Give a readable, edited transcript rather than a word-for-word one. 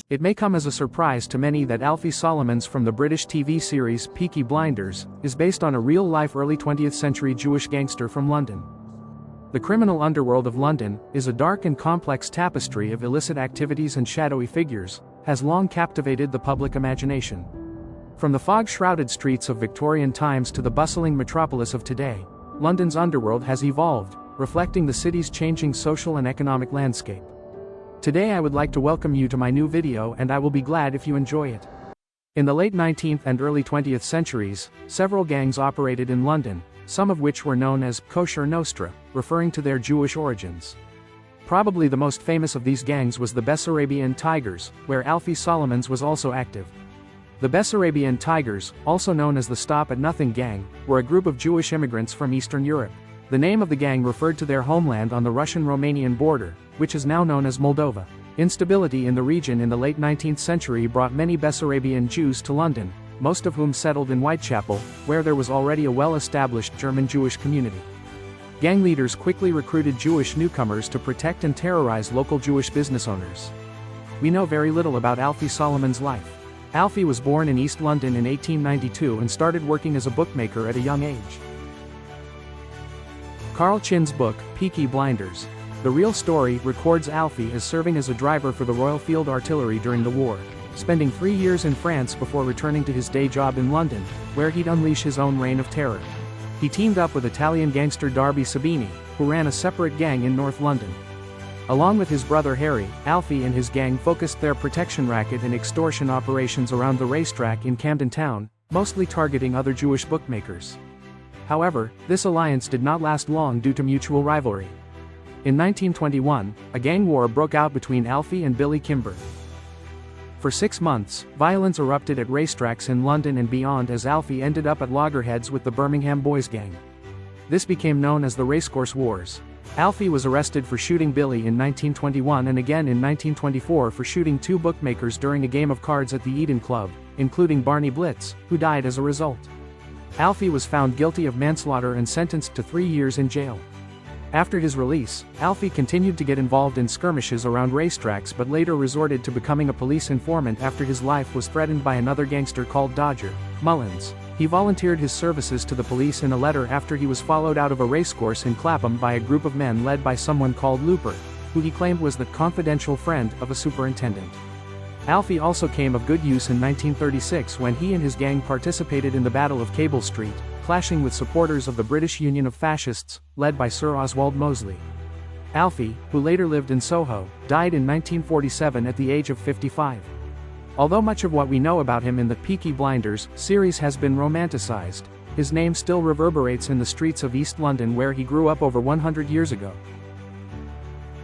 It may come as a surprise to many that Alfie Solomons from the British TV series Peaky Blinders is based on a real-life early 20th century Jewish gangster from London. The criminal underworld of London is a dark and complex tapestry of illicit activities and shadowy figures, has long captivated the public imagination. From the fog-shrouded streets of Victorian times to the bustling metropolis of today, London's underworld has evolved, reflecting the city's changing social and economic landscape. Today I would like to welcome you to my new video, and I will be glad if you enjoy it. In the late 19th and early 20th centuries, several gangs operated in London, some of which were known as Kosher Nostra, referring to their Jewish origins. Probably the most famous of these gangs was the Bessarabian Tigers, where Alfie Solomons was also active. The Bessarabian Tigers, also known as the Stop at Nothing Gang, were a group of Jewish immigrants from Eastern Europe. The name of the gang referred to their homeland on the Russian-Romanian border, which is now known as Moldova. Instability in the region in the late 19th century brought many Bessarabian Jews to London, most of whom settled in Whitechapel, where there was already a well-established German Jewish community. Gang leaders quickly recruited Jewish newcomers to protect and terrorize local Jewish business owners. We know very little about Alfie Solomons' life. Alfie was born in East London in 1892 and started working as a bookmaker at a young age. Carl Chinn's book, Peaky Blinders, the real story, records Alfie as serving as a driver for the Royal Field Artillery during the war, spending 3 years in France before returning to his day job in London, where he'd unleash his own reign of terror. He teamed up with Italian gangster Darby Sabini, who ran a separate gang in North London. Along with his brother Harry, Alfie and his gang focused their protection racket and extortion operations around the racetrack in Camden Town, mostly targeting other Jewish bookmakers. However, this alliance did not last long due to mutual rivalry. In 1921, a gang war broke out between Alfie and Billy Kimber. For 6 months, violence erupted at racetracks in London and beyond as Alfie ended up at loggerheads with the Birmingham Boys Gang. This became known as the Racecourse Wars. Alfie was arrested for shooting Billy in 1921 and again in 1924 for shooting 2 bookmakers during a game of cards at the Eden Club, including Barney Blitz, who died as a result. Alfie was found guilty of manslaughter and sentenced to 3 years in jail. After his release, Alfie continued to get involved in skirmishes around racetracks but later resorted to becoming a police informant after his life was threatened by another gangster called Dodger Mullins. He volunteered his services to the police in a letter after he was followed out of a racecourse in Clapham by a group of men led by someone called Looper, who he claimed was the confidential friend of a superintendent. Alfie also came of good use in 1936 when he and his gang participated in the Battle of Cable Street, clashing with supporters of the British Union of Fascists, led by Sir Oswald Mosley. Alfie, who later lived in Soho, died in 1947 at the age of 55. Although much of what we know about him in the Peaky Blinders series has been romanticized, his name still reverberates in the streets of East London where he grew up over 100 years ago.